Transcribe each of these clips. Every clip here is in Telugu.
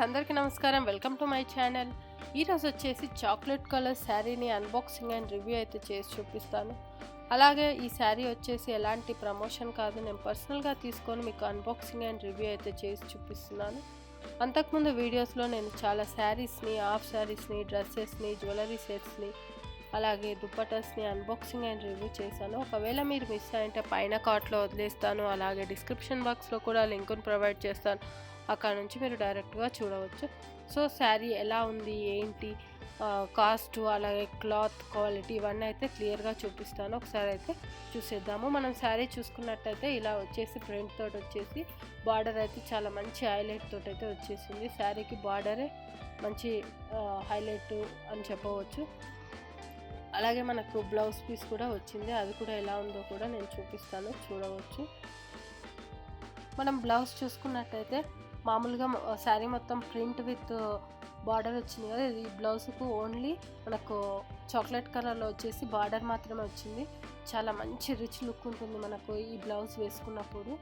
అందరికీ నమస్కారం. Welcome to my channel. ఈరోజు వచ్చేసి చాక్లెట్ కలర్ శారీని అన్బాక్సింగ్ అండ్ రివ్యూ అయితే చేసి చూపిస్తాను. అలాగే ఈ శారీ వచ్చేసి ఎలాంటి ప్రమోషన్ కాదు, నేను పర్సనల్గా తీసుకొని మీకు అన్బాక్సింగ్ అండ్ రివ్యూ అయితే చేసి చూపిస్తున్నాను. అంతకుముందు వీడియోస్లో నేను చాలా శారీస్ని, హాఫ్ శారీస్ని, డ్రెస్సెస్ని, జ్యువెలరీ సెట్స్ని, అలాగే దుప్పటాస్ని అన్బాక్సింగ్ అండ్ రివ్యూ చేశాను. ఒకవేళ మీరు మిస్ అయింటే పైన కార్ట్లో వదిలేస్తాను, అలాగే డిస్క్రిప్షన్ బాక్స్లో కూడా లింకును ప్రొవైడ్ చేస్తాను. అక్కడ నుంచి మీరు డైరెక్ట్గా చూడవచ్చు. సో శారీ ఎలా ఉంది, ఏంటి, కాస్ట్, అలాగే క్లాత్ క్వాలిటీ ఇవన్నీ అయితే క్లియర్గా చూపిస్తాను. ఒకసారి అయితే చూసేద్దాము. మనం శారీ చూసుకున్నట్టయితే ఇలా వచ్చేసి ప్రింట్ తోటి వచ్చేసి బార్డర్ అయితే చాలా మంచి హైలైట్ తోటి అయితే వచ్చేసింది. శారీకి బార్డరే మంచి హైలైట్ అని చెప్పవచ్చు. అలాగే మనకు బ్లౌజ్ పీస్ కూడా వచ్చింది, అది కూడా ఎలా ఉందో కూడా నేను చూపిస్తాను, చూడవచ్చు. మనం బ్లౌజ్ చూసుకున్నట్టయితే మామూలుగా శారీ మొత్తం ప్రింట్ విత్ బార్డర్ వచ్చింది కదా, ఈ బ్లౌజ్కు ఓన్లీ మనకు చాక్లెట్ కలర్లో వచ్చేసి బార్డర్ మాత్రమే వచ్చింది. చాలా మంచి రిచ్ లుక్ ఉంటుంది మనకు ఈ బ్లౌజ్ వేసుకున్నప్పుడు.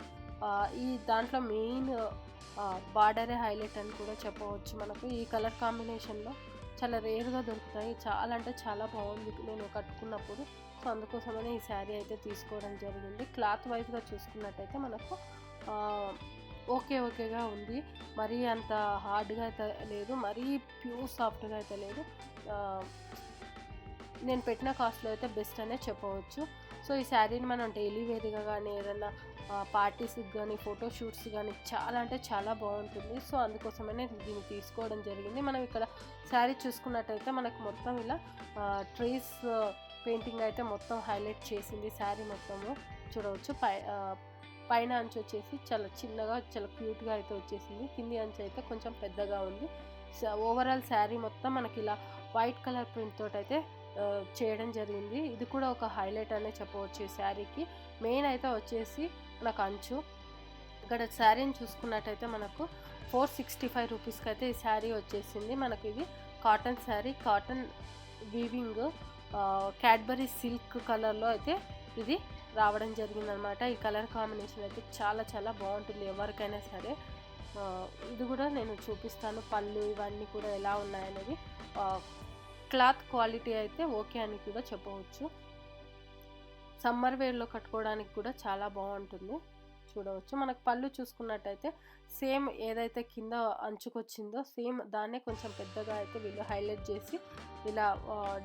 ఈ దాంట్లో మెయిన్ బార్డరే హైలైట్ అని కూడా చెప్పవచ్చు. మనకు ఈ కలర్ కాంబినేషన్లో చాలా రేర్గా దొరుకుతాయి. చాలా అంటే చాలా బాగుంది నేను కట్టుకున్నప్పుడు. సో అందుకోసమనే ఈ శారీ అయితే తీసుకోవడం జరిగింది. క్లాత్ వైజ్గా చూసుకున్నట్టయితే మనకు ఓకేగా ఉంది. మరీ అంత హార్డ్గా అయితే లేదు, మరీ ప్యూర్ సాఫ్ట్గా అయితే లేదు. నేను పెట్టిన కాస్ట్లో అయితే బెస్ట్ అనే చెప్పవచ్చు. సో ఈ శారీని మనం డైలీ వేర్గా కానీ, ఏదైనా పార్టీస్కి కానీ, ఫోటోషూట్స్ కానీ చాలా అంటే చాలా బాగుంటుంది. సో అందుకోసమనే దీన్ని తీసుకోవడం జరిగింది. మనం ఇక్కడ శారీ చూసుకున్నట్టయితే మనకు మొత్తం ఇలా ట్రీస్ పెయింటింగ్ అయితే మొత్తం హైలైట్ చేసింది శారీ మొత్తము, చూడవచ్చు. పైన అంచు వచ్చేసి చాలా చిన్నగా, చాలా క్యూట్గా అయితే వచ్చేసింది. కింది అంచు అయితే కొంచెం పెద్దగా ఉంది. ఓవరాల్ శారీ మొత్తం మనకి ఇలా వైట్ కలర్ ప్రింట్ తోటి అయితే చేయడం జరిగింది. ఇది కూడా ఒక హైలైట్ అనే చెప్పవచ్చు ఈ శారీకి. మెయిన్ అయితే వచ్చేసి మనకు అంచు. ఇక్కడ శారీని చూసుకున్నట్టయితే మనకు 465 రూపీస్కి అయితే ఈ శారీ వచ్చేసింది. మనకు ఇది cotton sari, cotton weaving, Cadbury silk కలర్లో అయితే ఇది రావడం జరిగిందనమాట. ఈ కలర్ కాంబినేషన్ అయితే చాలా చాలా బాగుంటుంది ఎవరికైనా సరే. ఇది కూడా నేను చూపిస్తాను, పళ్ళు ఇవన్నీ కూడా ఎలా ఉన్నాయనేది. క్లాత్ క్వాలిటీ అయితే ఓకే అని కూడా చెప్పవచ్చు. సమ్మర్ వేర్లో కట్టుకోవడానికి కూడా చాలా బాగుంటుంది, చూడవచ్చు. మనకు పళ్ళు చూసుకున్నట్టయితే సేమ్ ఏదైతే కింద అంచుకొచ్చిందో సేమ్ దాన్నే కొంచెం పెద్దగా అయితే వీళ్ళు హైలైట్ చేసి ఇలా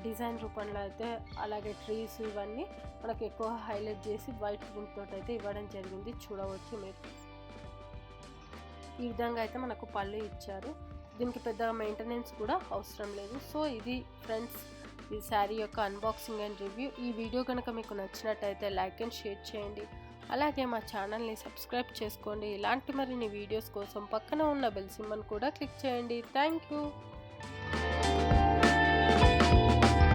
డిజైన్ రూపంలో అయితే, అలాగే ట్రీస్ ఇవన్నీ మనకు ఎక్కువ హైలైట్ చేసి వైట్ ప్రింట్ తోటి అయితే ఇవ్వడం జరిగింది, చూడవచ్చు మీరు. ఈ విధంగా అయితే మనకు పళ్ళు ఇచ్చారు. దీనికి పెద్దగా మెయింటెనెన్స్ కూడా అవసరం లేదు. సో ఇది ఫ్రెండ్స్ ఈ శారీ యొక్క అన్బాక్సింగ్ అండ్ రివ్యూ. ఈ వీడియో కనుక మీకు నచ్చినట్టయితే లైక్ అండ్ షేర్ చేయండి. అలాగే మా ఛానల్ని సబ్స్క్రైబ్ చేసుకోండి. ఇలాంటి మరిన్ని వీడియోస్ కోసం పక్కన ఉన్న బెల్ సింబల్ కూడా క్లిక్ చేయండి. Thank you.